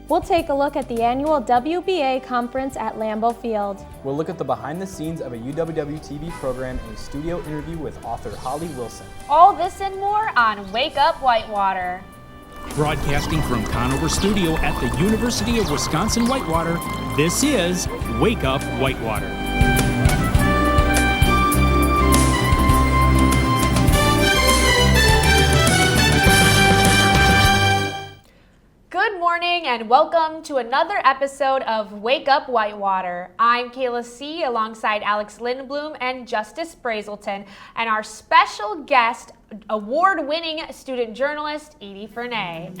We'll take a look at the annual WBA conference at Lambeau Field. We'll look at the behind the scenes of a UWW TV program and a studio interview with author Holly Wilson. All this and more on Wake Up Whitewater. Broadcasting from Conover Studio at the University of Wisconsin-Whitewater, this is Wake Up Whitewater. Good morning and welcome to another episode of Wake Up Whitewater. I'm Kayla C. alongside Alex Lindblom and Justice Brazelton, and our special guest, award-winning student journalist Edie Fernay.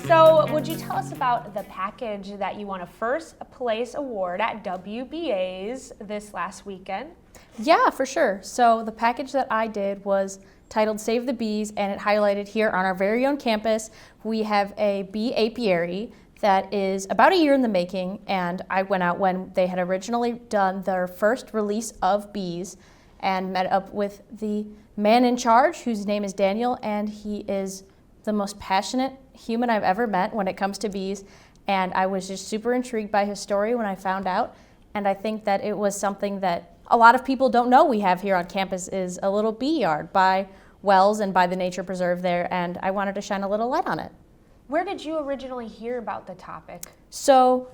So, would you tell us about the package that you won a first place award at WBA's this last weekend? Yeah, for sure. So the package that I did was titled Save the Bees, and it highlighted here on our very own campus. We have a bee apiary that is about a year in the making, and I went out when they had originally done their first release of bees and met up with the man in charge, whose name is Daniel, and he is the most passionate human I've ever met when it comes to bees, and I was just super intrigued by his story when I found out, and I think that it was something that a lot of people don't know we have here on campus is a little bee yard by Wells and by the nature preserve there, and I wanted to shine a little light on it. Where did you originally hear about the topic? So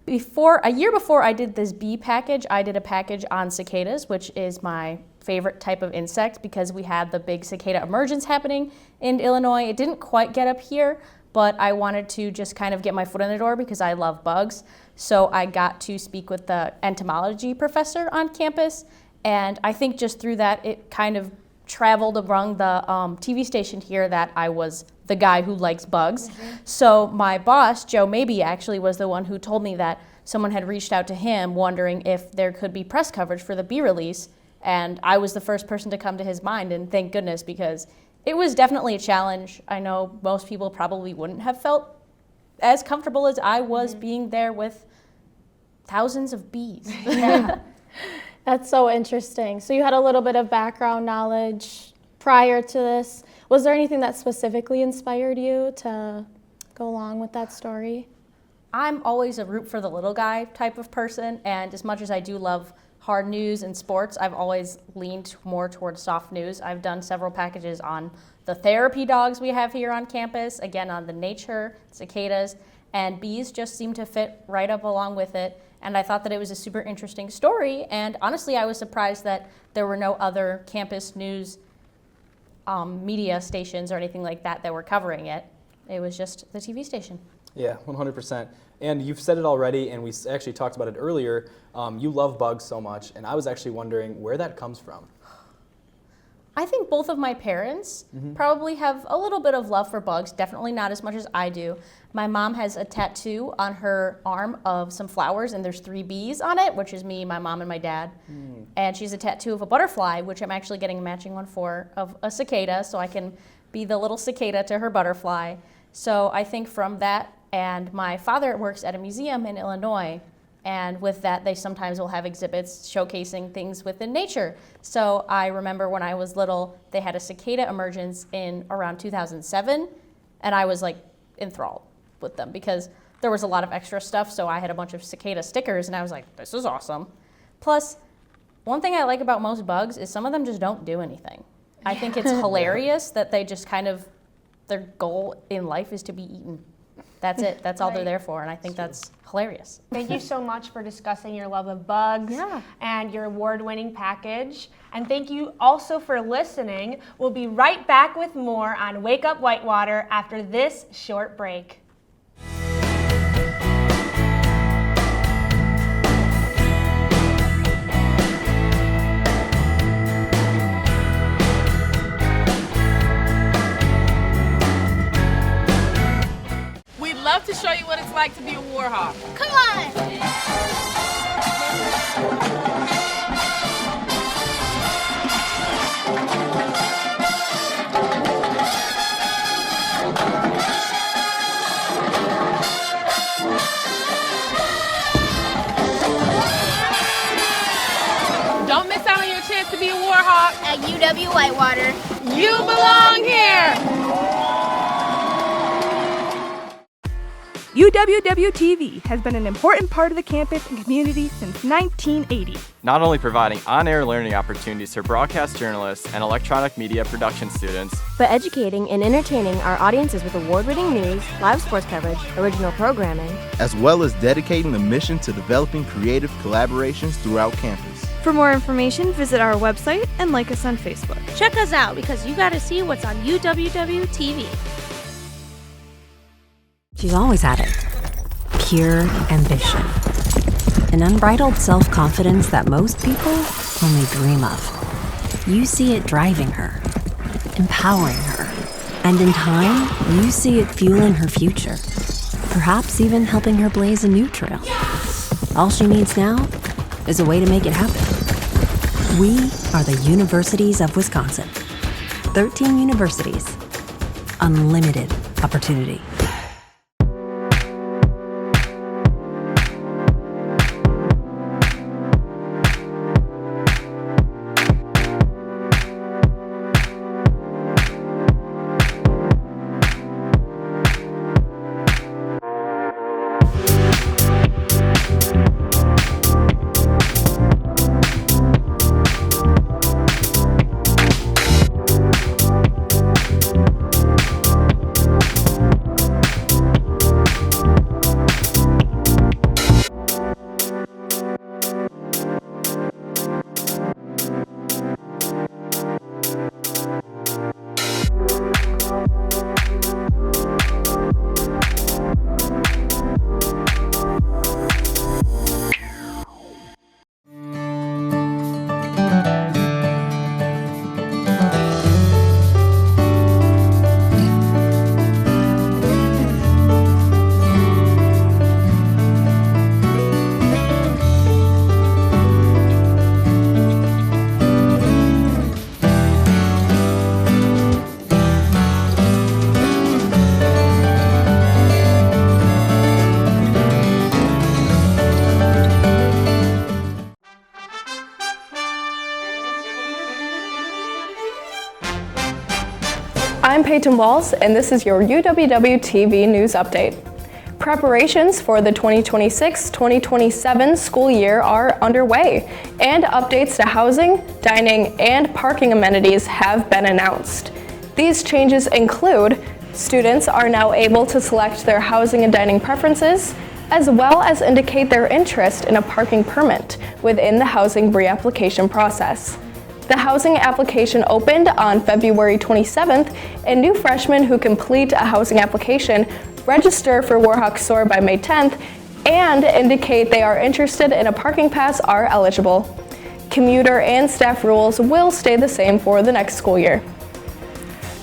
a year before I did this bee package, I did a package on cicadas, which is my favorite type of insect because we had the big cicada emergence happening in Illinois. It didn't quite get up here, but I wanted to just kind of get my foot in the door because I love bugs. So I got to speak with the entomology professor on campus, and I think just through that it kind of traveled around the TV station here that I was the guy who likes bugs. Mm-hmm. So my boss, Joe Mabey, actually was the one who told me that someone had reached out to him wondering if there could be press coverage for the bee release, and I was the first person to come to his mind, and thank goodness, because it was definitely a challenge. I know most people probably wouldn't have felt as comfortable as I was being there with thousands of bees. Yeah. That's so interesting. So you had a little bit of background knowledge prior to this. Was there anything that specifically inspired you to go along with that story? I'm always a root for the little guy type of person, and as much as I do love hard news and sports, I've always leaned more towards soft news. I've done several packages on the therapy dogs we have here on campus, again on the nature, cicadas, and bees just seem to fit right up along with it. And I thought that it was a super interesting story, and honestly I was surprised that there were no other campus news media stations or anything like that that were covering it. It was just the TV station. Yeah, 100%. And you've said it already, and we actually talked about it earlier. You love bugs so much, and I was actually wondering where that comes from. I think both of my parents probably have a little bit of love for bugs, definitely not as much as I do. My mom has a tattoo on her arm of some flowers, and there's 3 bees on it, which is me, my mom, and my dad. And she's a tattoo of a butterfly, which I'm actually getting a matching one for, of a cicada, so I can be the little cicada to her butterfly. So I think from that, and my father works at a museum in Illinois, and with that they sometimes will have exhibits showcasing things within nature. So I remember when I was little, they had a cicada emergence in around 2007, and I was like enthralled with them because there was a lot of extra stuff, so I had a bunch of cicada stickers, and I was like, this is awesome. Plus, one thing I like about most bugs is some of them just don't do anything. I think it's hilarious that they just kind of, their goal in life is to be eaten. That's it. That's all they're there for, and I think that's hilarious. Thank you so much for discussing your love of bugs and your award-winning package. And thank you also for listening. We'll be right back with more on Wake Up Whitewater after this short break. Love to show you what it's like to be a warhawk. Come on! to be a Warhawk? At UW Whitewater. You belong here! UWW-TV has been an important part of the campus and community since 1980. Not only providing on-air learning opportunities for broadcast journalists and electronic media production students, but educating and entertaining our audiences with award-winning news, live sports coverage, original programming, as well as dedicating the mission to developing creative collaborations throughout campus. For more information, visit our website and like us on Facebook. Check us out because you gotta see what's on UWW-TV. She's always had it. Pure ambition. An unbridled self-confidence that most people only dream of. You see it driving her, empowering her, and in time, you see it fueling her future. Perhaps even helping her blaze a new trail. All she needs now is a way to make it happen. We are the Universities of Wisconsin. 13 universities. Unlimited opportunity. I'm Peyton Walls, and this is your UWW-TV News Update. Preparations for the 2026-2027 school year are underway, and updates to housing, dining, and parking amenities have been announced. These changes include students are now able to select their housing and dining preferences, as well as indicate their interest in a parking permit within the housing reapplication process. The housing application opened on February 27th, and new freshmen who complete a housing application register for Warhawk SOAR by May 10th and indicate they are interested in a parking pass are eligible. Commuter and staff rules will stay the same for the next school year.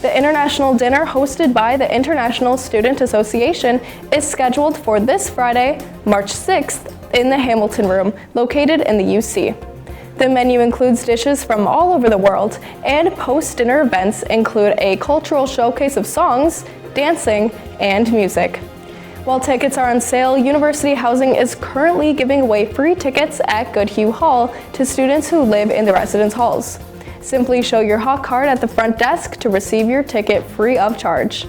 The international dinner hosted by the International Student Association is scheduled for this Friday, March 6th, in the Hamilton Room, located in the UC. The menu includes dishes from all over the world, and post-dinner events include a cultural showcase of songs, dancing, and music. While tickets are on sale, University Housing is currently giving away free tickets at Goodhue Hall to students who live in the residence halls. Simply show your Hawk card at the front desk to receive your ticket free of charge.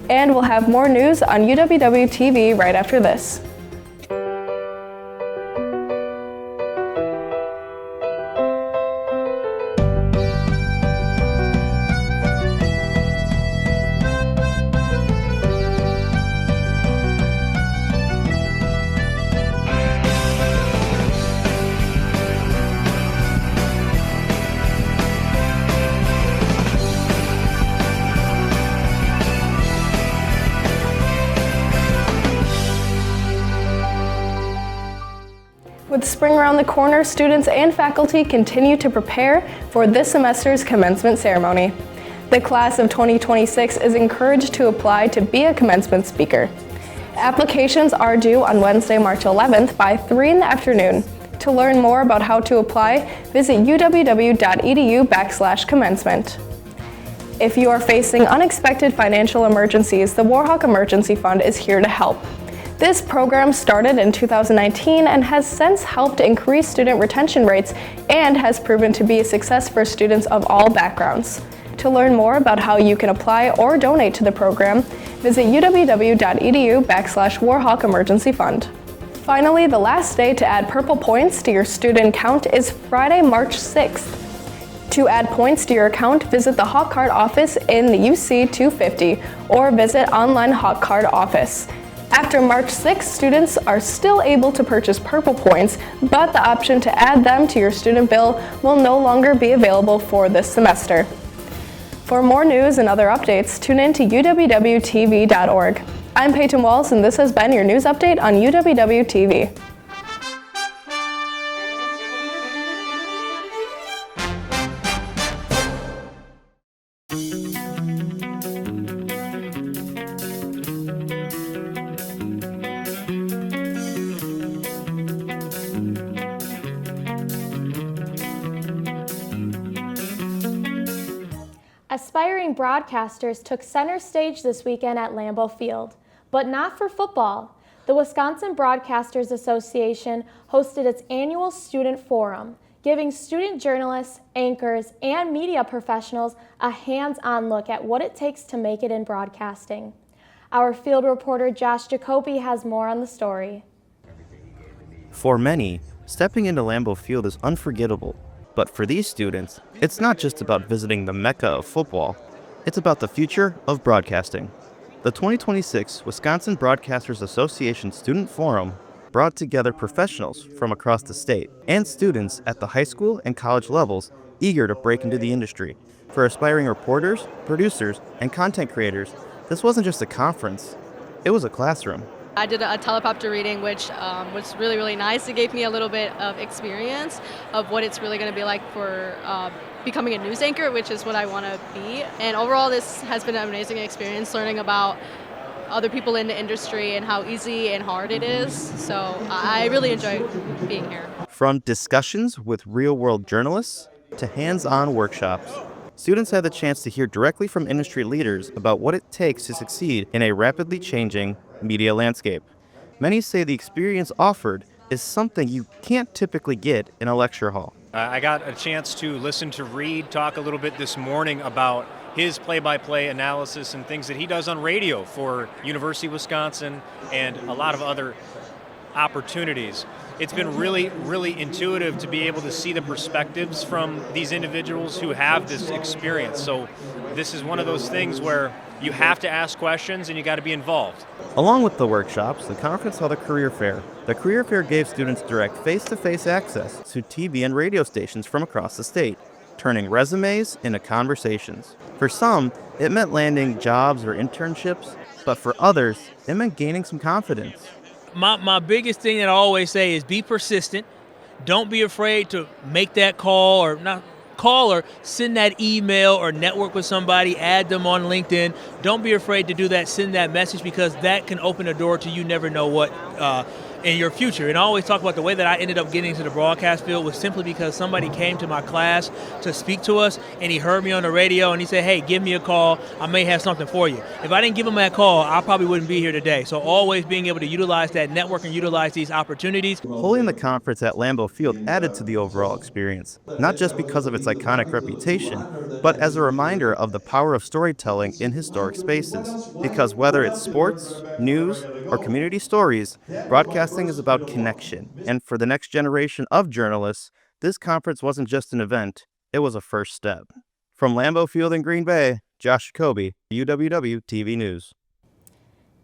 And we'll have more news on UWW-TV right after this. With spring around the corner, students and faculty continue to prepare for this semester's commencement ceremony. The class of 2026 is encouraged to apply to be a commencement speaker. Applications are due on Wednesday, March 11th by 3 in the afternoon. To learn more about how to apply, visit uww.edu/commencement. If you are facing unexpected financial emergencies, the Warhawk Emergency Fund is here to help. This program started in 2019 and has since helped increase student retention rates and has proven to be a success for students of all backgrounds. To learn more about how you can apply or donate to the program, visit uww.edu/Warhawk Emergency Fund. Finally, the last day to add purple points to your student count is Friday, March 6th. To add points to your account, visit the Hawk Card office in the UC 250 or visit online Hawk Card office. After March 6th, students are still able to purchase purple points, but the option to add them to your student bill will no longer be available for this semester. For more news and other updates, tune in to uwwtv.org. I'm Peyton Walls, and this has been your news update on UWW TV. Aspiring broadcasters took center stage this weekend at Lambeau Field, but not for football. The Wisconsin Broadcasters Association hosted its annual student forum, giving student journalists, anchors, and media professionals a hands-on look at what it takes to make it in broadcasting. Our field reporter Josh Jacoby has more on the story. For many, stepping into Lambeau Field is unforgettable. But for these students, it's not just about visiting the mecca of football, it's about the future of broadcasting. The 2026 Wisconsin Broadcasters Association Student Forum brought together professionals from across the state and students at the high school and college levels eager to break into the industry. For aspiring reporters, producers, and content creators, this wasn't just a conference, it was a classroom. I did a teleprompter reading, which was really, really nice. It gave me a little bit of experience of what it's really going to be like for becoming a news anchor, which is what I want to be. And overall, this has been an amazing experience, learning about other people in the industry and how easy and hard it is. So I really enjoy being here. From discussions with real-world journalists to hands-on workshops, students had the chance to hear directly from industry leaders about what it takes to succeed in a rapidly changing media landscape. Many say the experience offered is something you can't typically get in a lecture hall. I got a chance to listen to Reed talk a little bit this morning about his play-by-play analysis and things that he does on radio for University of Wisconsin and a lot of other opportunities. It's been really, really intuitive to be able to see the perspectives from these individuals who have this experience. So this is one of those things where you have to ask questions and you got to be involved. Along with the workshops, the conference held a career fair. The career fair gave students direct face-to-face access to TV and radio stations from across the state, turning resumes into conversations. For some, it meant landing jobs or internships, but for others, it meant gaining some confidence. My biggest thing that I always say is be persistent. Don't be afraid to make that call or not call or send that email or network with somebody, add them on LinkedIn. Don't be afraid to do that, send that message, because that can open a door to you never know what in your future. And I always talk about the way that I ended up getting into the broadcast field was simply because somebody came to my class to speak to us, and he heard me on the radio, and he said, hey, give me a call. I may have something for you. If I didn't give him that call, I probably wouldn't be here today. So always being able to utilize that network and utilize these opportunities. Holding the conference at Lambeau Field added to the overall experience, not just because of its iconic reputation, but as a reminder of the power of storytelling in historic spaces. Because whether it's sports, news, or community stories, broadcasting is about connection. And for the next generation of journalists, this conference wasn't just an event, it was a first step. From Lambeau Field in Green Bay, Josh Jacoby, UWW TV News.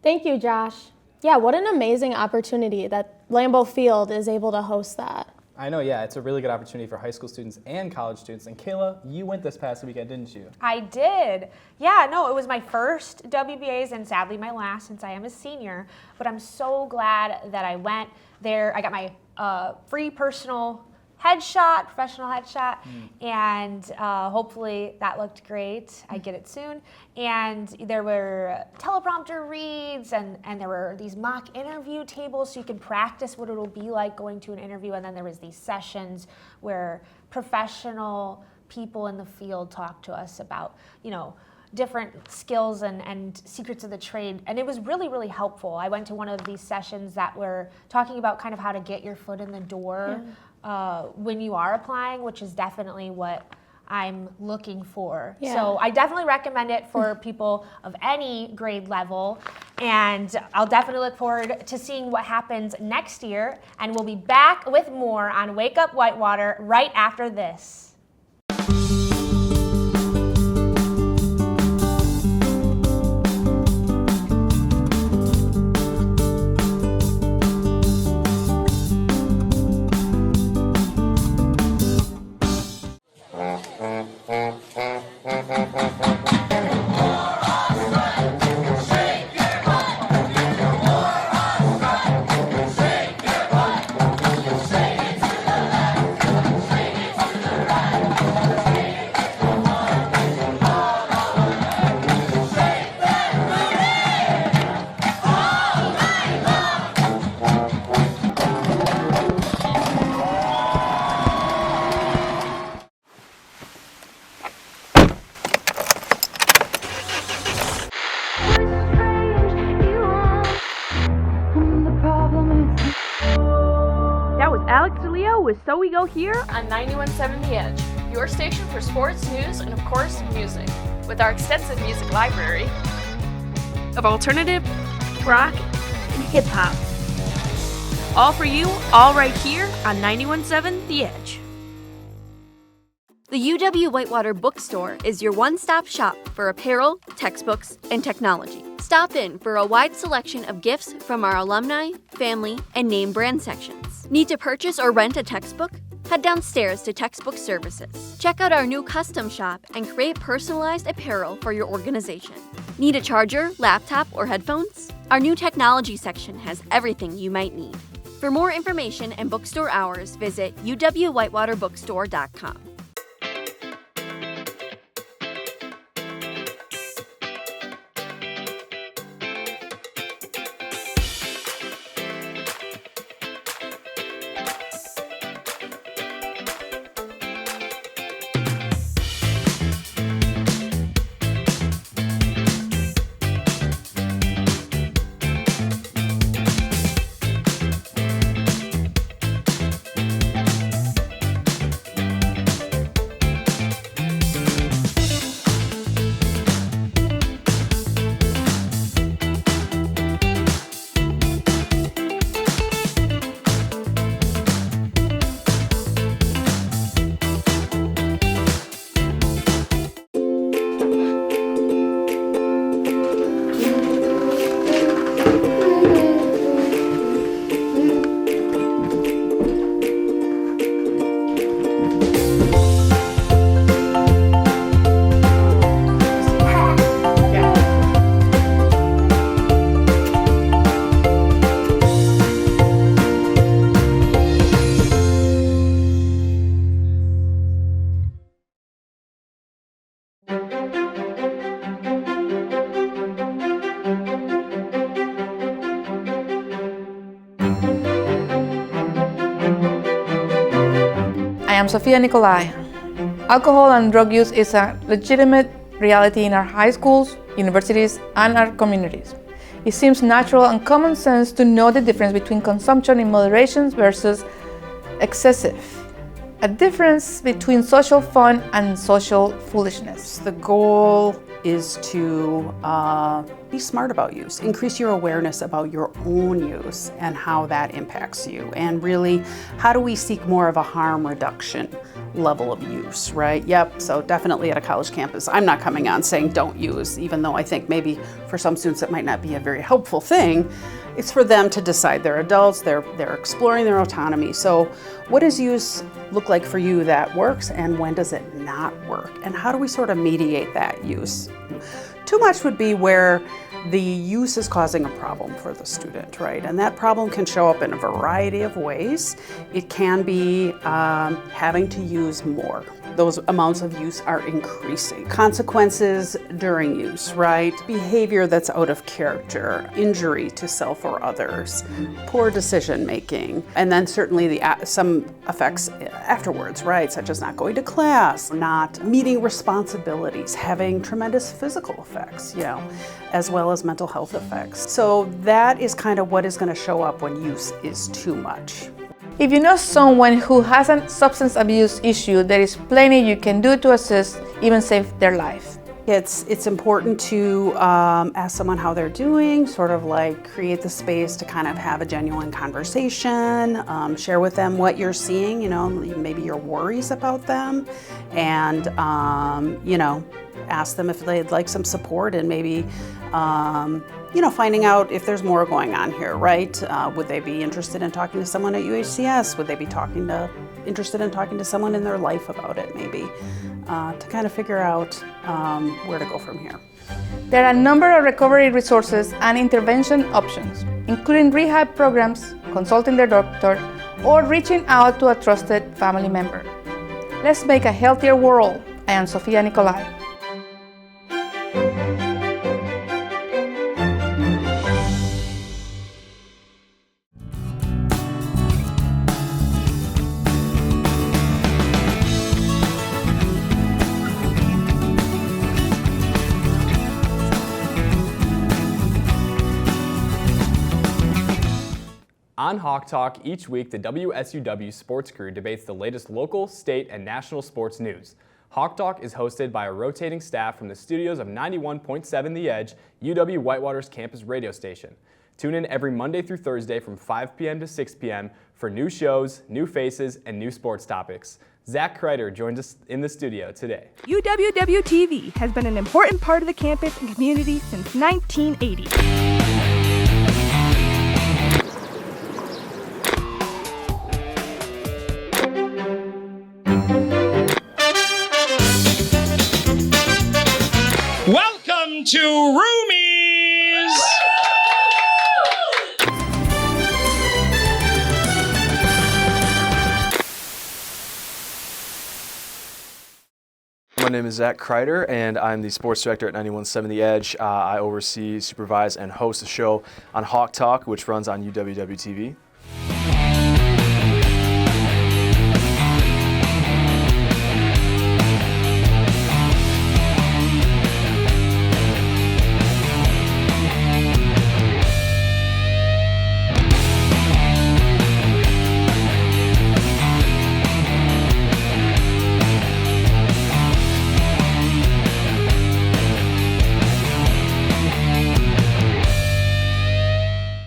Thank you, Josh. Yeah, what an amazing opportunity that Lambeau Field is able to host that. I know, yeah, it's a really good opportunity for high school students and college students. And Kayla, you went this past weekend, didn't you? I did. Yeah, no, it was my first WBAs and sadly my last since I am a senior. But I'm so glad that I went there. I got my free personal professional headshot, and hopefully that looked great. I get it soon. And there were teleprompter reads, and there were these mock interview tables so you can practice what it'll be like going to an interview. And then there was these sessions where professional people in the field talked to us about, different skills and secrets of the trade, and it was really, really helpful. I went to one of these sessions that were talking about kind of how to get your foot in the door when you are applying, which is definitely what I'm looking for. Yeah. So I definitely recommend it for people of any grade level, and I'll definitely look forward to seeing what happens next year, and we'll be back with more on Wake Up Whitewater right after this. So we go here on 91.7 The Edge, your station for sports, news, and of course, music. With our extensive music library of alternative, rock, and hip hop. All for you, all right here on 91.7 The Edge. The UW Whitewater Bookstore is your one-stop shop for apparel, textbooks, and technology. Stop in for a wide selection of gifts from our alumni, family, and name brand sections. Need to purchase or rent a textbook? Head downstairs to Textbook Services. Check out our new custom shop and create personalized apparel for your organization. Need a charger, laptop, or headphones? Our new technology section has everything you might need. For more information and bookstore hours, visit uwwhitewaterbookstore.com. I am Sofia Nicolai. Alcohol and drug use is a legitimate reality in our high schools, universities, and our communities. It seems natural and common sense to know the difference between consumption in moderation versus excessive. A difference between social fun and social foolishness. The goal is to be smart about use, increase your awareness about your own use and how that impacts you. And really, how do we seek more of a harm reduction level of use, right? Yep, so definitely at a college campus, I'm not coming on saying don't use, even though I think maybe for some students it might not be a very helpful thing. It's for them to decide. They're adults, they're exploring their autonomy. So what does use look like for you that works, and when does it not work? And how do we sort of mediate that use? Too much would be where the use is causing a problem for the student, right? And that problem can show up in a variety of ways. It can be having to use more. those amounts of use are increasing. Consequences during use, right? Behavior that's out of character, injury to self or others, poor decision making, and then certainly some effects afterwards, right? Such as not going to class, not meeting responsibilities, having tremendous physical effects, as well as mental health effects. So that is kind of what is going to show up when use is too much. If you know someone who has a substance abuse issue, there is plenty you can do to assist, even save their life. It's important to ask someone how they're doing, sort of like create the space to kind of have a genuine conversation, share with them what you're seeing, maybe your worries about them, and ask them if they'd like some support and maybe finding out if there's more going on here, right? Would they be interested in talking to someone at UHCS? Would they be interested in talking to someone in their life about it, maybe, to kind of figure out where to go from here. There are a number of recovery resources and intervention options, including rehab programs, consulting their doctor, or reaching out to a trusted family member. Let's make a healthier world. I am Sofia Nicolai. On Hawk Talk, each week the WSUW sports crew debates the latest local, state, and national sports news. Hawk Talk is hosted by a rotating staff from the studios of 91.7 The Edge, UW Whitewater's campus radio station. Tune in every Monday through Thursday from 5 p.m. to 6 p.m. for new shows, new faces, and new sports topics. Zach Kreider joins us in the studio today. UWW-TV has been an important part of the campus and community since 1980. Welcome to Roomies! My name is Zach Kreider, and I'm the sports director at 91.7 The Edge. I oversee, supervise, and host a show on Hawk Talk, which runs on UWW-TV.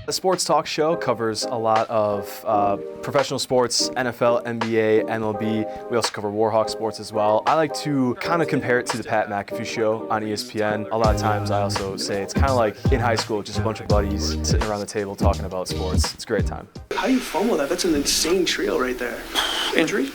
The sports talk show covers a lot of professional sports, NFL, NBA, MLB. We also cover Warhawk sports as well. I like to kind of compare it to the Pat McAfee show on ESPN. A lot of times I also say it's kind of like in high school, just a bunch of buddies sitting around the table talking about sports. It's a great time. How do you fumble that? That's an insane trio right there. Injury?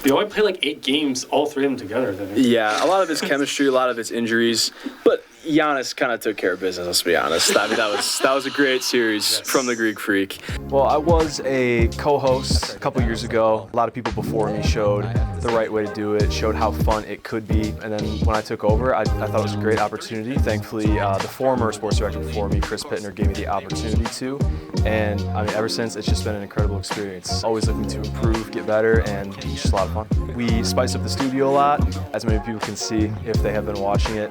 We only play like 8 games, all 3 of them together. Yeah, a lot of it's chemistry, a lot of it's injuries, but Giannis kind of took care of business, let's be honest. I mean, that was a great series from the Greek Freak. Well, I was a co-host a couple years ago. A lot of people before me showed the right way to do it, showed how fun it could be. And then when I took over, I thought it was a great opportunity. Thankfully, the former sports director before me, Chris Pittner, gave me the opportunity to. And I mean, ever since, it's just been an incredible experience. Always looking to improve, get better, and it's just a lot of fun. We spice up the studio a lot, as many people can see if they have been watching it.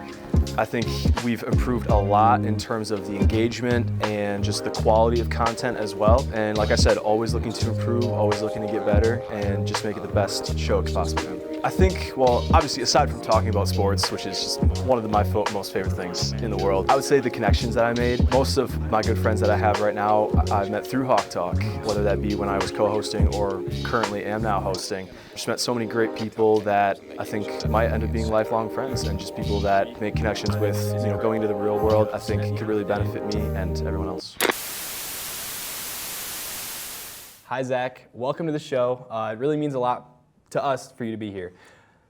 I think we've improved a lot in terms of the engagement and just the quality of content as well. And like I said, always looking to improve, always looking to get better, and just make it the best show it could possibly be. I think, well, obviously, aside from talking about sports, which is just one of my most favorite things in the world, I would say the connections that I made. Most of my good friends that I have right now, I've met through Hawk Talk, whether that be when I was co-hosting or currently am now hosting. Just met so many great people that I think might end up being lifelong friends, and just people that make connections with, going into the real world, I think could really benefit me and everyone else. Hi, Zach. Welcome to the show. It really means a lot to us for you to be here.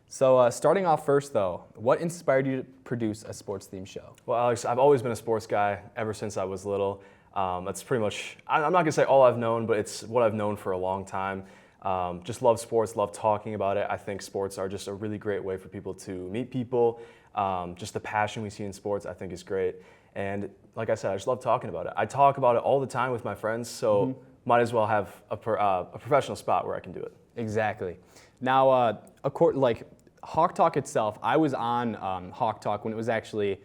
So starting off first, though, what inspired you to produce a sports-themed show? Well, Alex, I've always been a sports guy ever since I was little. That's pretty much, I'm not going to say all I've known, but it's what I've known for a long time. Just love sports, love talking about it. I think sports are just a really great way for people to meet people. Just the passion we see in sports, I think, is great. And like I said, I just love talking about it. I talk about it all the time with my friends, so might as well have a professional spot where I can do it. Exactly. Now, like Hawk Talk itself, I was on Hawk Talk when it was actually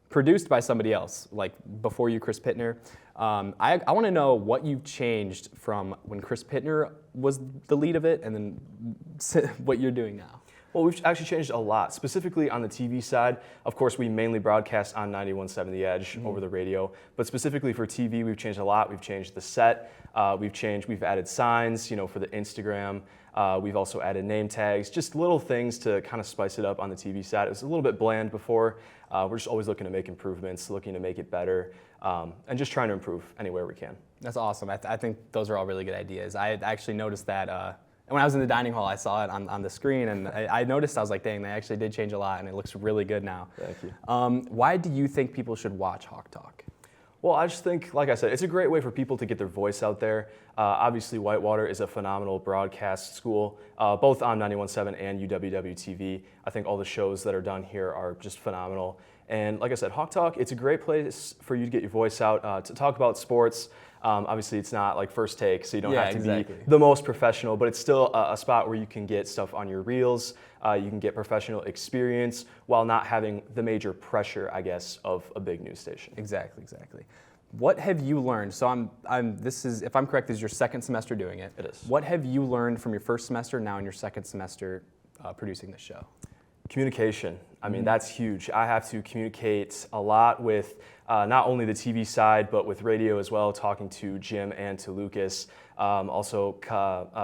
produced by somebody else, like before you, Chris Pittner. I want to know what you've changed from when Chris Pittner was the lead of it and then what you're doing now. Well, we've actually changed a lot, specifically on the TV side. Of course, we mainly broadcast on 91.7 The Edge over the radio, but specifically for TV, we've changed a lot. We've changed the set. We've added signs, for the Instagram. We've also added name tags, just little things to kind of spice it up on the TV side. It was a little bit bland before. We're just always looking to make improvements, looking to make it better, and just trying to improve anywhere we can. That's awesome. I think those are all really good ideas. I actually noticed that when I was in the dining hall, I saw it on the screen, and I noticed, I was like, dang, they actually did change a lot, and it looks really good now. Thank you. Why do you think people should watch Hawk Talk? Well, I just think, like I said, it's a great way for people to get their voice out there. Obviously, Whitewater is a phenomenal broadcast school, both on 91.7 and UWW-TV. I think all the shows that are done here are just phenomenal. And like I said, Hawk Talk, it's a great place for you to get your voice out, to talk about sports. Obviously, it's not like first take, so you don't have to be the most professional, but it's still a spot where you can get stuff on your reels. You can get professional experience while not having the major pressure, I guess, of a big news station. Exactly. What have you learned? So if I'm correct, this is your second semester doing it. It is. What have you learned from your first semester now in your second semester producing this show? Communication. I mean, that's huge. I have to communicate a lot with not only the TV side, but with radio as well, talking to Jim and to Lucas. Also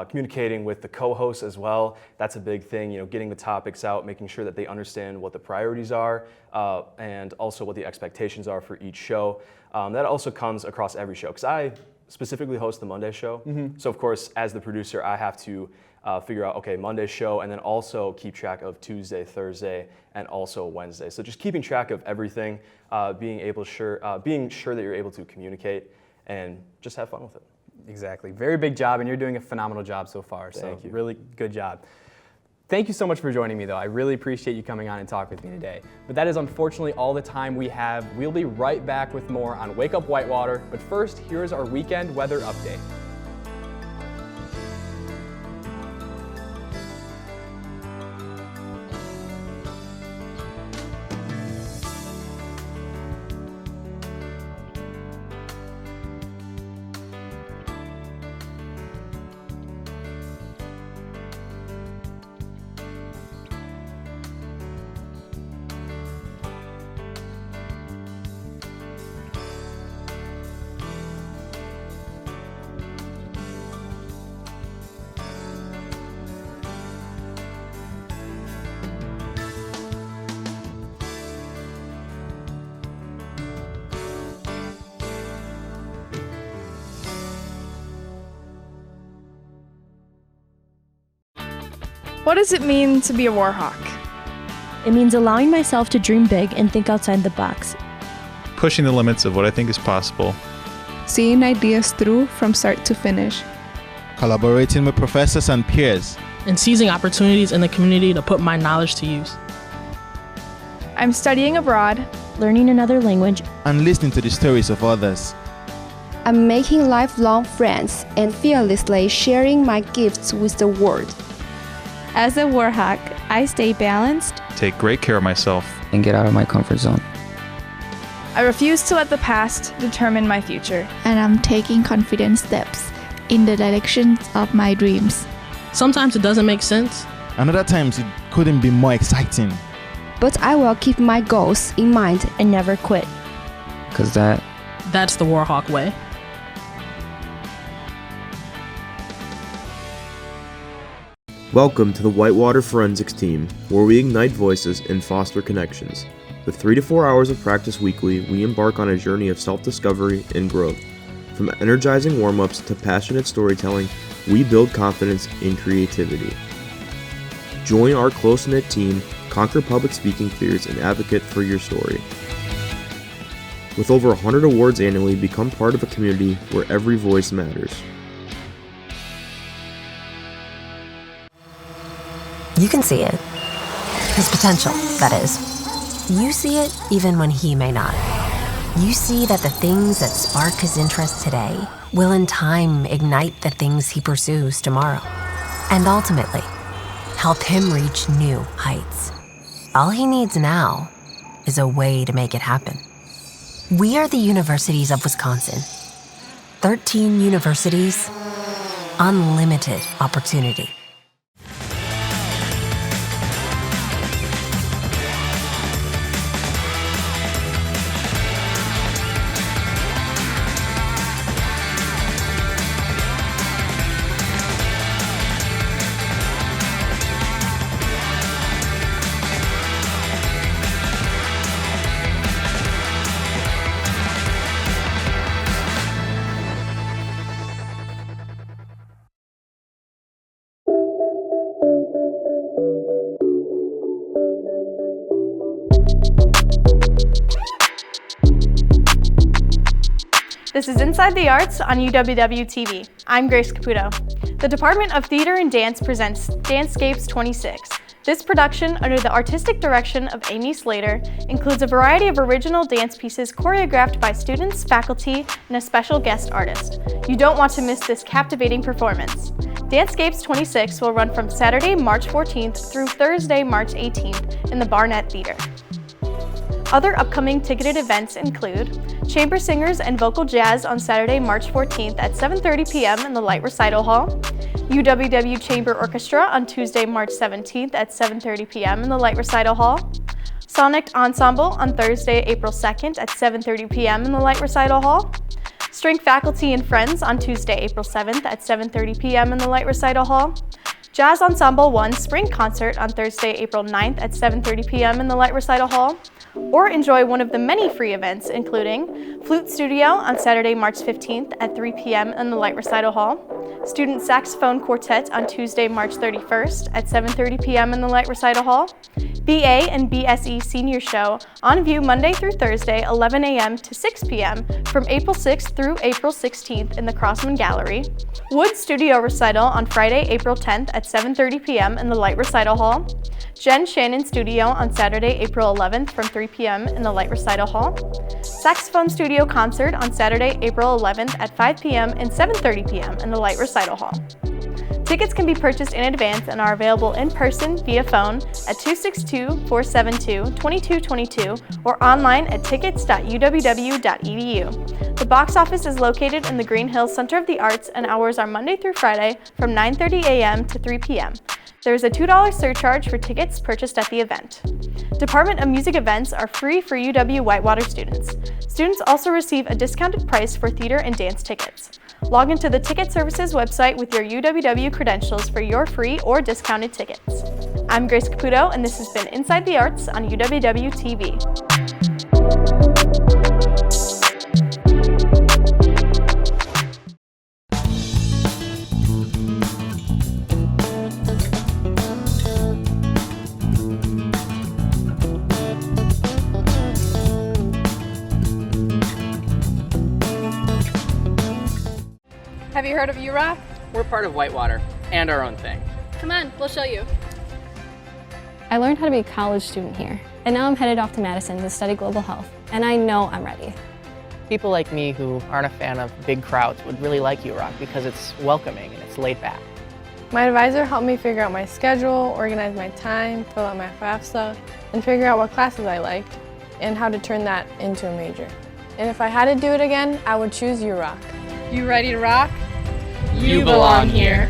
communicating with the co-hosts as well. That's a big thing, getting the topics out, making sure that they understand what the priorities are, and also what the expectations are for each show. That also comes across every show, because I specifically host the Monday show. So of course, as the producer, I have to figure out, okay, Monday's show, and then also keep track of Tuesday, Thursday, and also Wednesday. So just keeping track of everything, being sure that you're able to communicate, and just have fun with it. Exactly. Very big job, and you're doing a phenomenal job so far. Thank you. Really good job. Thank you so much for joining me, though. I really appreciate you coming on and talking with me today. But that is unfortunately all the time we have. We'll be right back with more on Wake Up Whitewater. But first, here's our weekend weather update. What does it mean to be a Warhawk? It means allowing myself to dream big and think outside the box. Pushing the limits of what I think is possible. Seeing ideas through from start to finish. Collaborating with professors and peers. And seizing opportunities in the community to put my knowledge to use. I'm studying abroad, learning another language, and listening to the stories of others. I'm making lifelong friends and fearlessly sharing my gifts with the world. As a Warhawk, I stay balanced, take great care of myself, and get out of my comfort zone. I refuse to let the past determine my future. And I'm taking confident steps in the direction of my dreams. Sometimes it doesn't make sense. And other times it couldn't be more exciting. But I will keep my goals in mind and never quit. Because that's the Warhawk way. Welcome to the Whitewater Forensics team, where we ignite voices and foster connections. With 3 to 4 hours of practice weekly, we embark on a journey of self-discovery and growth. From energizing warm-ups to passionate storytelling, we build confidence and creativity. Join our close-knit team, conquer public speaking fears, and advocate for your story. With over 100 awards annually, become part of a community where every voice matters. You can see it. His potential, that is. You see it even when he may not. You see that the things that spark his interest today will in time ignite the things he pursues tomorrow, and ultimately help him reach new heights. All he needs now is a way to make it happen. We are the Universities of Wisconsin. 13 universities, unlimited opportunity. This is Inside the Arts on UWW-TV. I'm Grace Caputo. The Department of Theater and Dance presents Dancescapes 26. This production, under the artistic direction of Amy Slater, includes a variety of original dance pieces choreographed by students, faculty, and a special guest artist. You don't want to miss this captivating performance. Dancescapes 26 will run from Saturday, March 14th through Thursday, March 18th in the Barnett Theater. Other upcoming ticketed events include Chamber Singers and Vocal Jazz on Saturday, March 14th at 7:30 p.m. in the Light Recital Hall, UWW Chamber Orchestra on Tuesday, March 17th at 7:30 p.m. in the Light Recital Hall, Sonic Ensemble on Thursday, April 2nd at 7:30 p.m. in the Light Recital Hall, String Faculty and Friends on Tuesday, April 7th at 7:30 p.m. in the Light Recital Hall, Jazz Ensemble 1 Spring Concert on Thursday, April 9th at 7:30 p.m. in the Light Recital Hall, or enjoy one of the many free events, including Flute Studio on Saturday, March 15th at 3 p.m. in the Light Recital Hall, Student Saxophone Quartet on Tuesday, March 31st at 7:30 p.m. in the Light Recital Hall, BA and BSE Senior Show on view Monday through Thursday, 11 a.m. to 6 p.m. from April 6th through April 16th in the Crossman Gallery, Wood Studio Recital on Friday, April 10th at 7:30 p.m. in the Light Recital Hall, Jen Shannon Studio on Saturday, April 11th from 3 p.m. in the Light Recital Hall, Saxophone Studio Concert on Saturday, April 11th at 5 p.m. and 7:30 p.m. in the Light Recital Hall. Tickets can be purchased in advance and are available in person via phone at 262-472-2222 or online at tickets.uww.edu. The box office is located in the Green Hills Center of the Arts and hours are Monday through Friday from 9:30 a.m. to 3 p.m. There is a $2 surcharge for tickets purchased at the event. Department of Music events are free for UW-Whitewater students. Students also receive a discounted price for theater and dance tickets. Log into the Ticket Services website with your UWW credentials for your free or discounted tickets. I'm Grace Caputo, and this has been Inside the Arts on UWW-TV. Have you heard of UROC? We're part of Whitewater and our own thing. Come on, we'll show you. I learned how to be a college student here, and now I'm headed off to Madison to study global health, and I know I'm ready. People like me who aren't a fan of big crowds would really like UROC because it's welcoming and it's laid back. My advisor helped me figure out my schedule, organize my time, fill out my FAFSA, and figure out what classes I liked and how to turn that into a major. And if I had to do it again, I would choose UROC. You ready to rock? You belong here.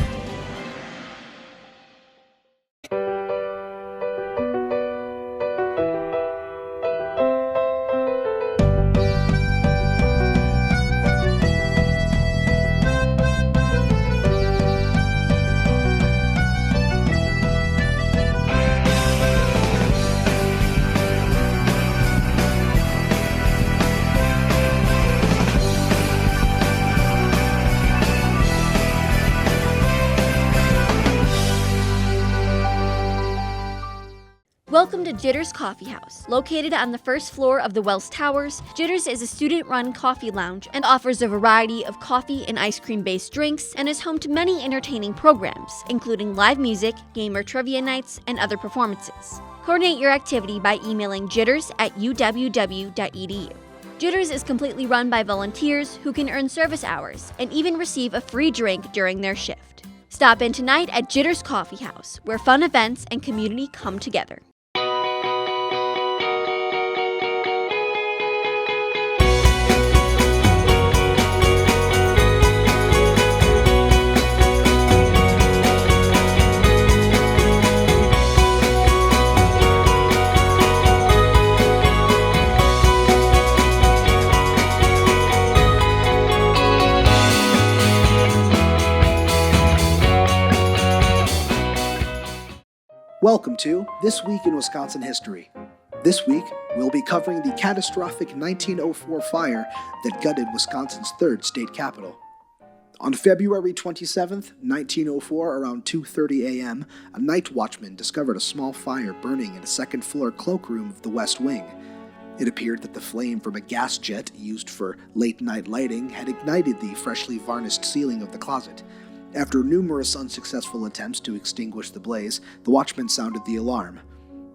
Welcome to Jitters Coffee House. Located on the first floor of the Wells Towers, Jitters is a student-run coffee lounge and offers a variety of coffee and ice cream-based drinks and is home to many entertaining programs, including live music, gamer trivia nights, and other performances. Coordinate your activity by emailing jitters@uww.edu. Jitters is completely run by volunteers who can earn service hours and even receive a free drink during their shift. Stop in tonight at Jitters Coffee House, where fun events and community come together. Welcome to This Week in Wisconsin History. This week, we'll be covering the catastrophic 1904 fire that gutted Wisconsin's third state capital. On February 27, 1904, around 2:30 a.m., a night watchman discovered a small fire burning in a second-floor cloakroom of the West Wing. It appeared that the flame from a gas jet used for late-night lighting had ignited the freshly varnished ceiling of the closet. After numerous unsuccessful attempts to extinguish the blaze, the watchman sounded the alarm.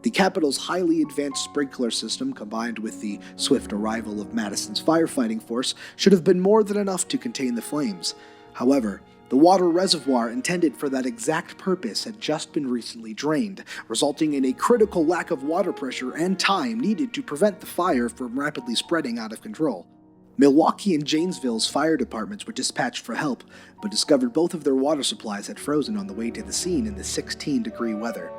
The Capitol's highly advanced sprinkler system, combined with the swift arrival of Madison's firefighting force, should have been more than enough to contain the flames. However, the water reservoir intended for that exact purpose had just been recently drained, resulting in a critical lack of water pressure and time needed to prevent the fire from rapidly spreading out of control. Milwaukee and Janesville's fire departments were dispatched for help, but discovered both of their water supplies had frozen on the way to the scene in the 16-degree weather.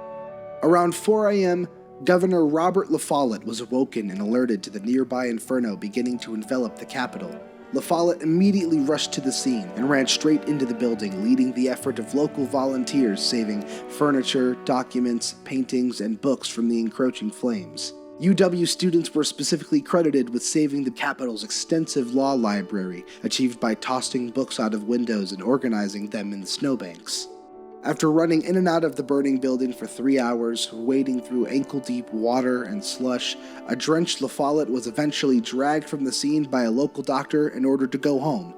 Around 4 a.m., Governor Robert La Follette was awoken and alerted to the nearby inferno beginning to envelop the Capitol. La Follette immediately rushed to the scene and ran straight into the building, leading the effort of local volunteers saving furniture, documents, paintings, and books from the encroaching flames. UW students were specifically credited with saving the Capitol's extensive law library, achieved by tossing books out of windows and organizing them in the snowbanks. After running in and out of the burning building for 3 hours, wading through ankle-deep water and slush, a drenched La Follette was eventually dragged from the scene by a local doctor in order to go home.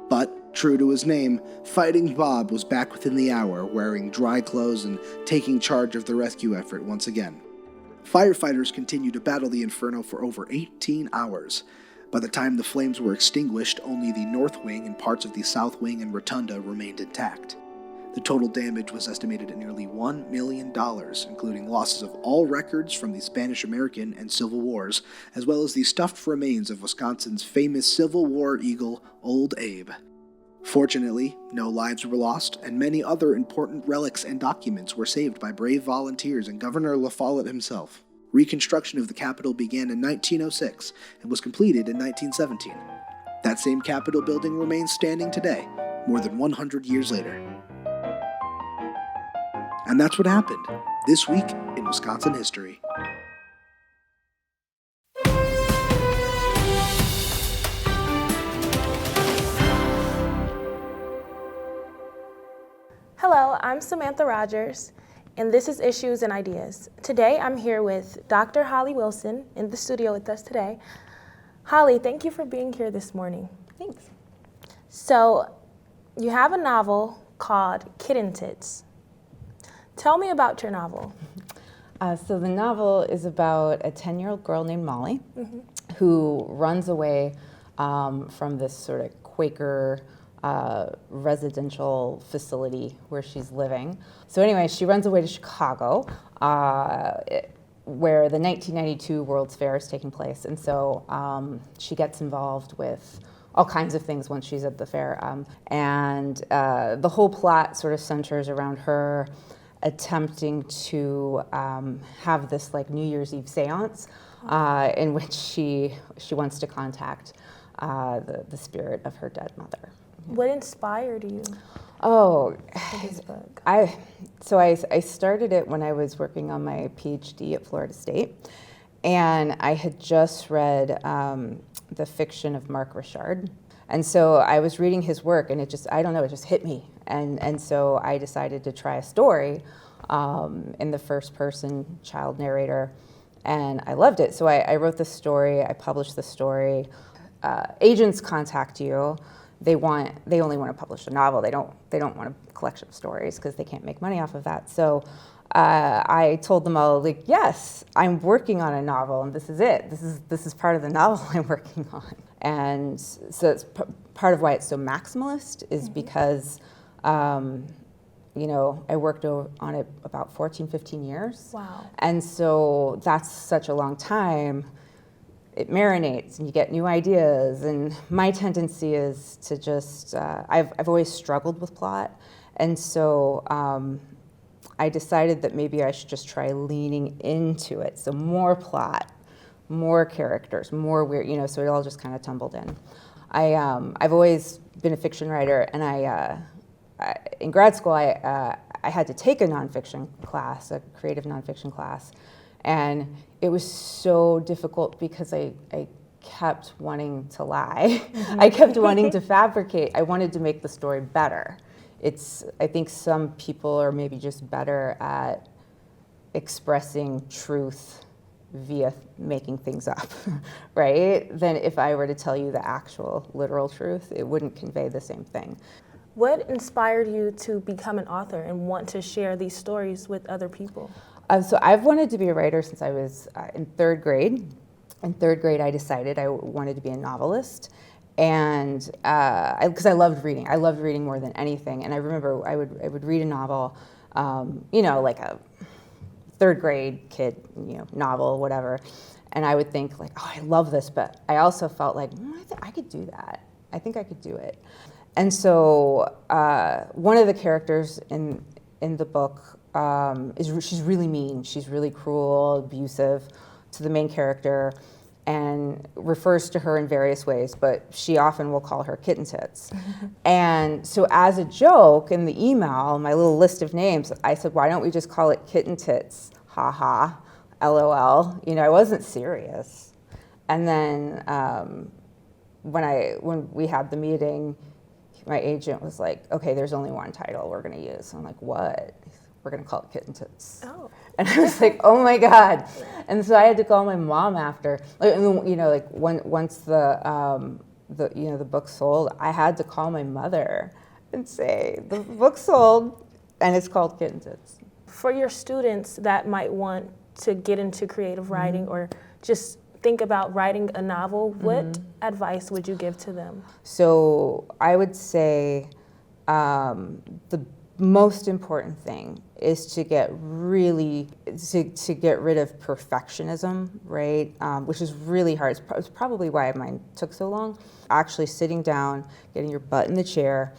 But, true to his name, Fighting Bob was back within the hour, wearing dry clothes and taking charge of the rescue effort once again. Firefighters continued to battle the inferno for over 18 hours. By the time the flames were extinguished, only the north wing and parts of the south wing and rotunda remained intact. The total damage was estimated at nearly $1 million, including losses of all records from the Spanish-American and Civil Wars, as well as the stuffed remains of Wisconsin's famous Civil War eagle, Old Abe. Fortunately, no lives were lost, and many other important relics and documents were saved by brave volunteers and Governor La Follette himself. Reconstruction of the Capitol began in 1906 and was completed in 1917. That same Capitol building remains standing today, more than 100 years later. And that's what happened this week in Wisconsin history. Hello, I'm Samantha Rogers, and this is Issues and Ideas. Today I'm here with Dr. Holly Wilson in the studio with us today. Holly, thank you for being here this morning. Thanks. So, you have a novel called Kitten Tits. Tell me about your novel. So the novel is about a 10-year-old girl named Molly who runs away from this sort of Quaker residential facility where she's living. So anyway, she runs away to Chicago, where the 1992 World's Fair is taking place. And so she gets involved with all kinds of things once she's at the fair. And the whole plot sort of centers around her attempting to have this like New Year's Eve seance in which she wants to contact the spirit of her dead mother. What inspired you? Oh, for this book? I started it when I was working on my PhD at Florida State, and I had just read the fiction of Mark Richard, and so I was reading his work, and it just hit me, and so I decided to try a story in the first person child narrator, and I loved it. So I wrote the story, I published the story. Agents contact you. They only want to publish a novel. They don't want a collection of stories because they can't make money off of that. So I told them all, like, yes, I'm working on a novel, and this is it. This is part of the novel I'm working on. And so it's part of why it's so maximalist is because, you know, I worked on it about 14, 15 years. Wow. And so that's such a long time. It marinates and you get new ideas. And my tendency is to just, I've always struggled with plot. And so I decided that maybe I should just try leaning into it. So more plot, more characters, more weird, you know, so it all just kind of tumbled in. I've always been a fiction writer, and in grad school, I had to take a nonfiction class, a creative nonfiction class. And it was so difficult because I kept wanting to lie. I kept wanting to fabricate. I wanted to make the story better. I think some people are maybe just better at expressing truth via making things up, right? Than if I were to tell you the actual literal truth, it wouldn't convey the same thing. What inspired you to become an author and want to share these stories with other people? So I've wanted to be a writer since I was in third grade. In third grade, I decided I wanted to be a novelist. And because I loved reading. I loved reading more than anything. And I remember I would read a novel, you know, like a third grade kid, you know, novel, whatever. And I would think like, oh, I love this, but I also felt like, I could do that. I think I could do it. And so one of the characters in the book she's really mean. She's really cruel, abusive to the main character, and refers to her in various ways, but she often will call her Kitten Tits. And so as a joke in the email, my little list of names, I said, why don't we just call it Kitten Tits? Ha ha, LOL. You know, I wasn't serious. And then when we had the meeting, my agent was like, okay, there's only one title we're gonna use. I'm like, what? We're gonna call it Kitten Tits. Oh. And I was like, oh my God. And so I had to call my mom after, you know, like once the book sold, I had to call my mother and say, the book sold and it's called Kitten Tits. For your students that might want to get into creative writing or just think about writing a novel, what advice would you give to them? So I would say the most important thing is to get rid of perfectionism, right? Which is really hard. It's probably why mine took so long. Actually sitting down, getting your butt in the chair,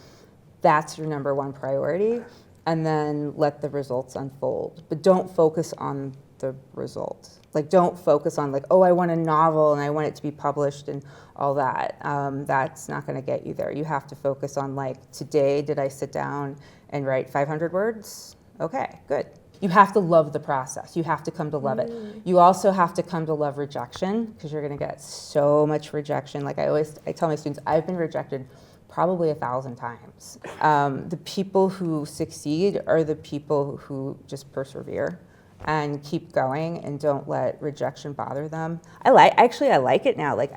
that's your number one priority, and then let the results unfold. But don't focus on the result. Like, don't focus on like, oh, I want a novel and I want it to be published and all that. That's not gonna get you there. You have to focus on like, today did I sit down and write 500 words? Okay, good. You have to love the process. You have to come to love it. You also have to come to love rejection, because you're gonna get so much rejection. Like I tell my students, I've been rejected probably 1,000 times. The people who succeed are the people who just persevere and keep going and don't let rejection bother them. I like it now. Like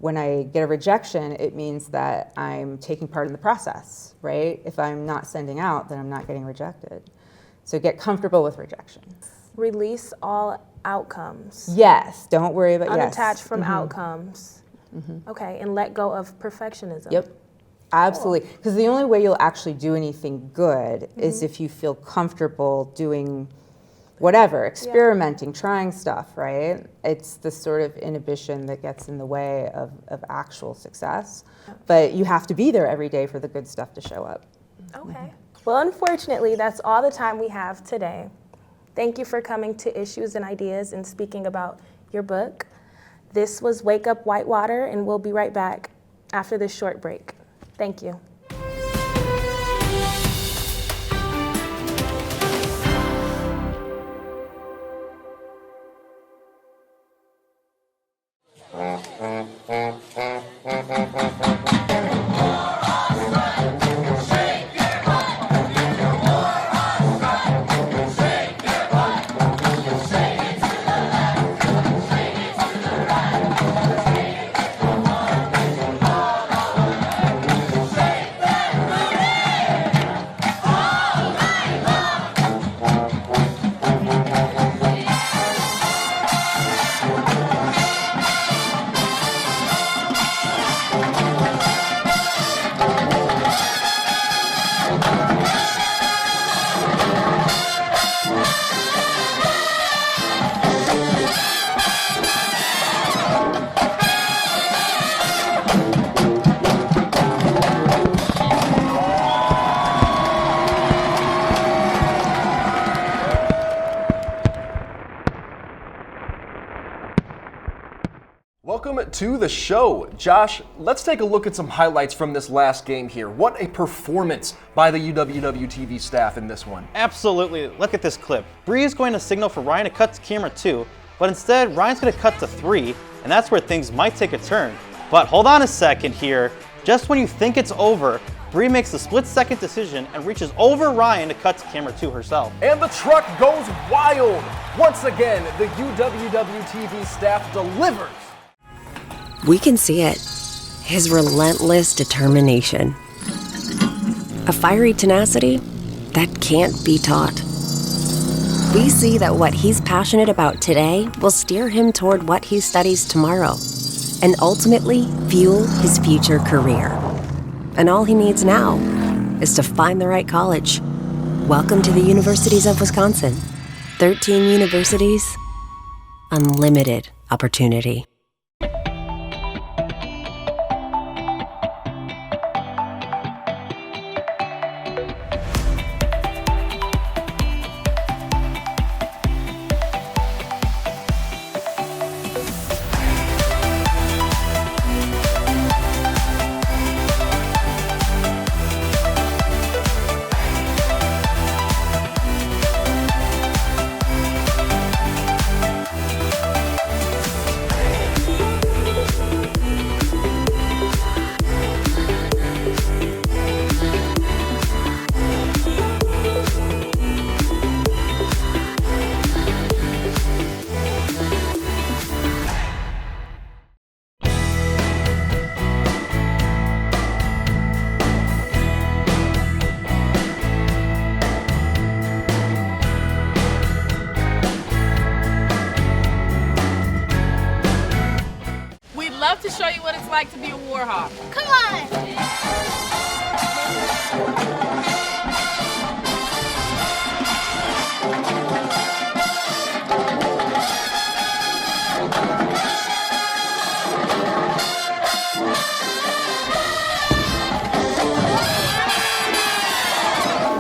when I get a rejection, it means that I'm taking part in the process, right? If I'm not sending out, then I'm not getting rejected. So get comfortable with rejection. Release all outcomes. Yes, don't worry about unattached from outcomes. Okay, and let go of perfectionism. Yep, absolutely. Because the only way you'll actually do anything good is if you feel comfortable doing whatever, experimenting, trying stuff, right? It's the sort of inhibition that gets in the way of actual success. But you have to be there every day for the good stuff to show up. Okay. Well, unfortunately, that's all the time we have today. Thank you for coming to Issues and Ideas and speaking about your book. This was Wake Up Whitewater, and we'll be right back after this short break. Thank you. Welcome to the show. Josh, let's take a look at some highlights from this last game here. What a performance by the UWW-TV staff in this one. Absolutely. Look at this clip. Bree is going to signal for Ryan to cut to camera 2, but instead Ryan's going to cut to 3, and that's where things might take a turn. But hold on a second here. Just when you think it's over, Bree makes the split-second decision and reaches over Ryan to cut to camera 2 herself. And the truck goes wild. Once again, the UWW-TV staff delivers. We can see it. His relentless determination. A fiery tenacity that can't be taught. We see that what he's passionate about today will steer him toward what he studies tomorrow and ultimately fuel his future career. And all he needs now is to find the right college. Welcome to the Universities of Wisconsin. 13 universities, unlimited opportunity. To show you what it's like to be a warhawk. Come on!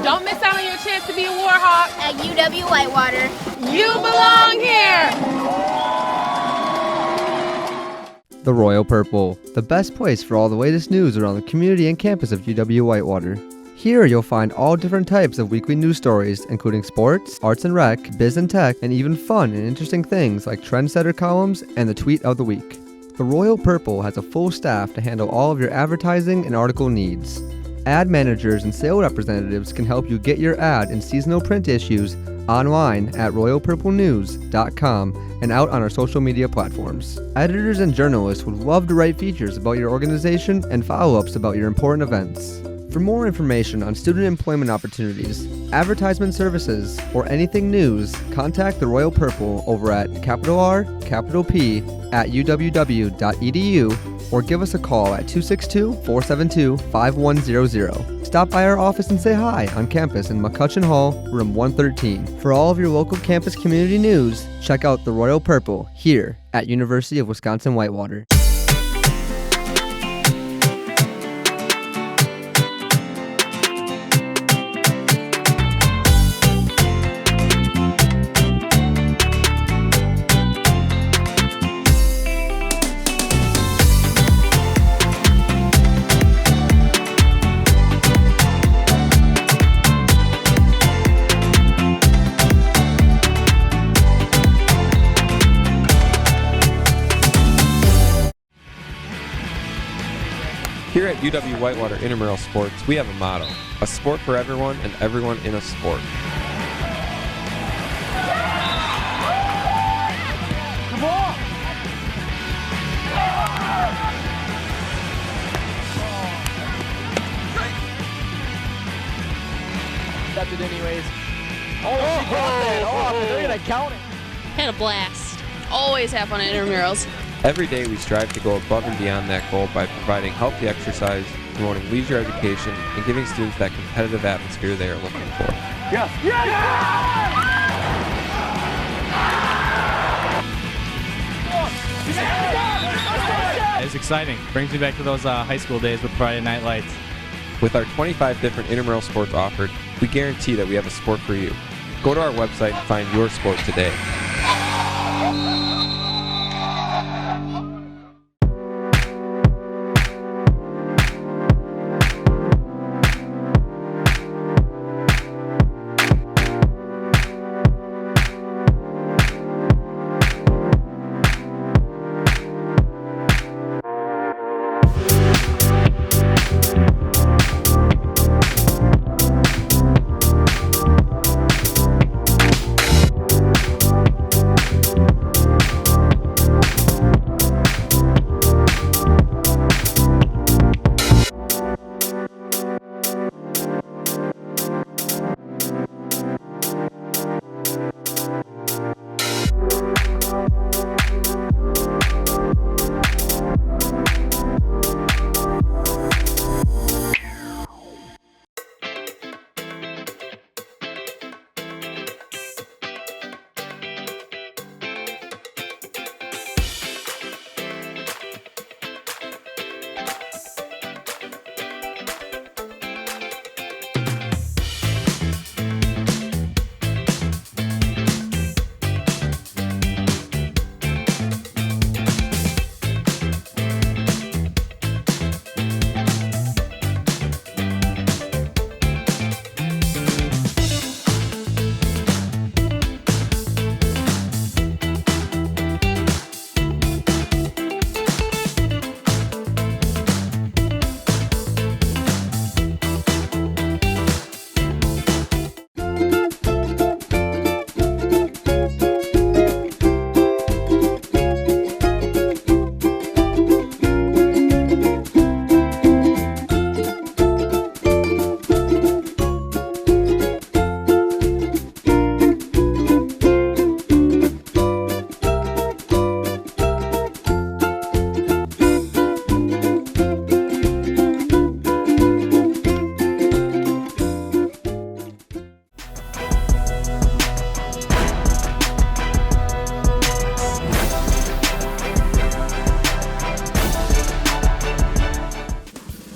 Don't miss out on your chance to be a warhawk at UW Whitewater. You belong here! The Royal Purple, the best place for all the latest news around the community and campus of UW Whitewater. Here you'll find all different types of weekly news stories, including sports, arts and rec, biz and tech, and even fun and interesting things like trendsetter columns and the tweet of the week. The Royal Purple has a full staff to handle all of your advertising and article needs. Ad managers and sales representatives can help you get your ad in seasonal print issues online at royalpurplenews.com and out on our social media platforms. Editors and journalists would love to write features about your organization and follow-ups about your important events. For more information on student employment opportunities, advertisement services, or anything news, contact the Royal Purple over at R.P@uww.edu or give us a call at 262-472-5100. Stop by our office and say hi on campus in McCutcheon Hall, room 113. For all of your local campus community news, check out the Royal Purple here at University of Wisconsin-Whitewater. Here at UW Whitewater Intramural Sports, we have a motto: a sport for everyone and everyone in a sport. Come on! Stepped it anyways. Oh, she got that off, and they're going to count it. Had a blast. Always have fun at intramurals. Every day we strive to go above and beyond that goal by providing healthy exercise, promoting leisure education, and giving students that competitive atmosphere they are looking for. Yes! Yes! It's exciting. Brings me back to those high school days with Friday Night Lights. With our 25 different intramural sports offered, we guarantee that we have a sport for you. Go to our website and find your sport today.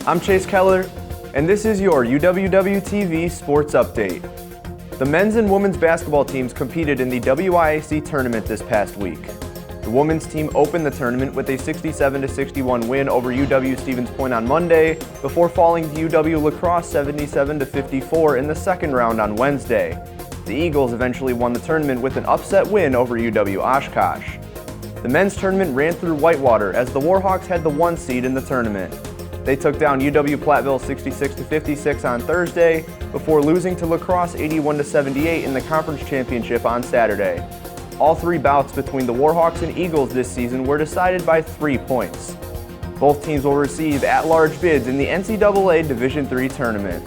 I'm Chase Keller, and this is your UWW-TV Sports Update. The men's and women's basketball teams competed in the WIAC tournament this past week. The women's team opened the tournament with a 67-61 win over UW Stevens Point on Monday, before falling to UW La Crosse 77-54 in the second round on Wednesday. The Eagles eventually won the tournament with an upset win over UW Oshkosh. The men's tournament ran through Whitewater as the Warhawks had the 1 seed in the tournament. They took down UW Platteville 66-56 on Thursday, before losing to La Crosse 81-78 in the conference championship on Saturday. All 3 bouts between the Warhawks and Eagles this season were decided by 3 points. Both teams will receive at-large bids in the NCAA Division III tournament.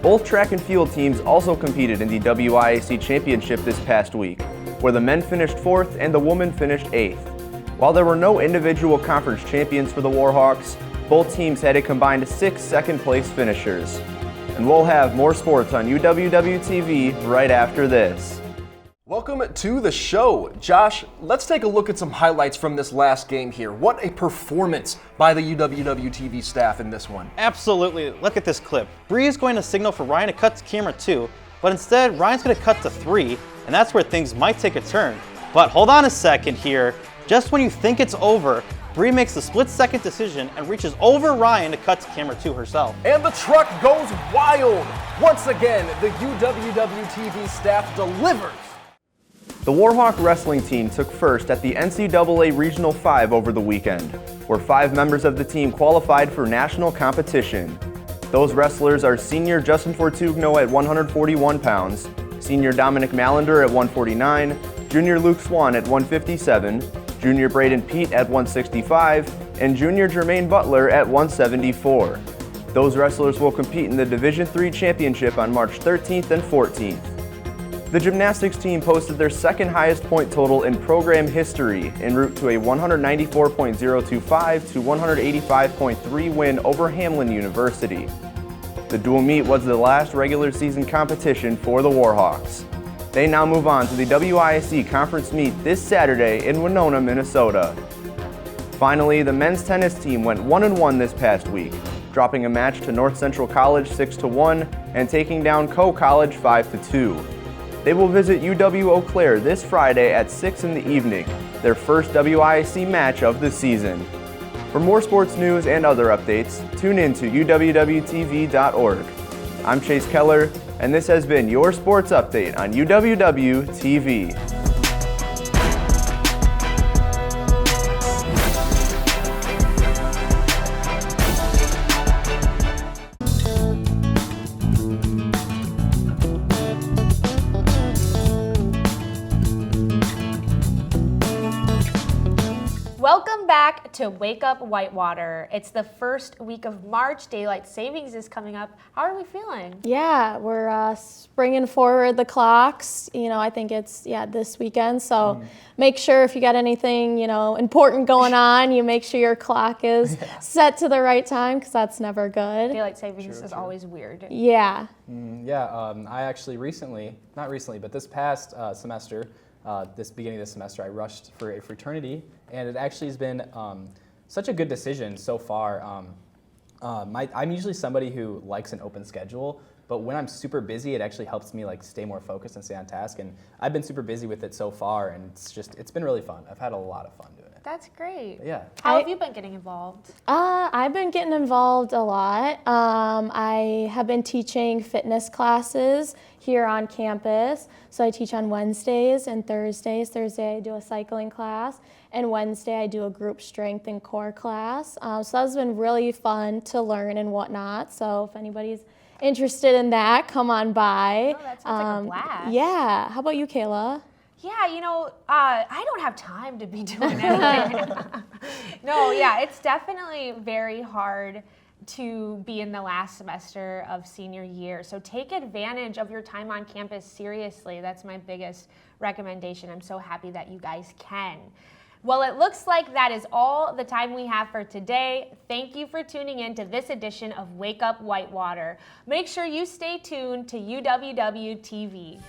Both track and field teams also competed in the WIAC championship this past week, where the men finished 4th and the women finished 8th. While there were no individual conference champions for the Warhawks, both teams had a combined 6 second-place finishers. And we'll have more sports on UWW-TV right after this. Welcome to the show. Josh, let's take a look at some highlights from this last game here. What a performance by the UWW-TV staff in this one. Absolutely. Look at this clip. Bree is going to signal for Ryan to cut to camera 2, but instead Ryan's going to cut to 3, and that's where things might take a turn. But hold on a second here. Just when you think it's over, Bree makes the split-second decision and reaches over Ryan to cut to camera 2 herself. And the truck goes wild. Once again, the UWW-TV staff delivers. The Warhawk wrestling team took first at the NCAA Regional 5 over the weekend, where 5 members of the team qualified for national competition. Those wrestlers are senior Justin Fortugno at 141 pounds, senior Dominic Mallender at 149, junior Luke Swan at 157, junior Braden Pete at 165, and junior Jermaine Butler at 174. Those wrestlers will compete in the Division III Championship on March 13th and 14th. The gymnastics team posted their second highest point total in program history, en route to a 194.025 to 185.3 win over Hamline University. The dual meet was the last regular season competition for the Warhawks. They now move on to the WIAC conference meet this Saturday in Winona, Minnesota. Finally, the men's tennis team went 1-1 this past week, dropping a match to North Central College 6-1 and taking down Coe College 5-2. They will visit UW Eau Claire this Friday at 6 in the evening, their first WIAC match of the season. For more sports news and other updates, tune in to uwwtv.org. I'm Chase Keller, and this has been your sports update on UWW-TV. Welcome back to Wake Up Whitewater. It's the first week of March. Daylight savings is coming up. How are we feeling? Yeah, we're bringing forward the clocks. I think it's this weekend. So make sure if you got anything important going on, you make sure your clock is set to the right time, because that's never good. Daylight savings is always weird. Yeah. I actually not recently, but this past semester. Beginning of this semester, I rushed for a fraternity, and it actually has been such a good decision so far. I'm usually somebody who likes an open schedule, but when I'm super busy, it actually helps me stay more focused and stay on task. And I've been super busy with it so far, and it's been really fun. I've had a lot of fun doing it. That's great. Yeah. How have you been getting involved? I've been getting involved a lot. I have been teaching fitness classes here on campus. So I teach on Wednesdays and Thursdays. Thursday I do a cycling class, and Wednesday I do a group strength and core class. So that's been really fun to learn and whatnot. So if anybody's interested in that, come on by. Oh, that sounds like a blast. Yeah. How about you, Kayla? Yeah, I don't have time to be doing anything. No, it's definitely very hard to be in the last semester of senior year. So take advantage of your time on campus seriously. That's my biggest recommendation. I'm so happy that you guys can. Well, it looks like that is all the time we have for today. Thank you for tuning in to this edition of Wake Up Whitewater. Make sure you stay tuned to UWW-TV.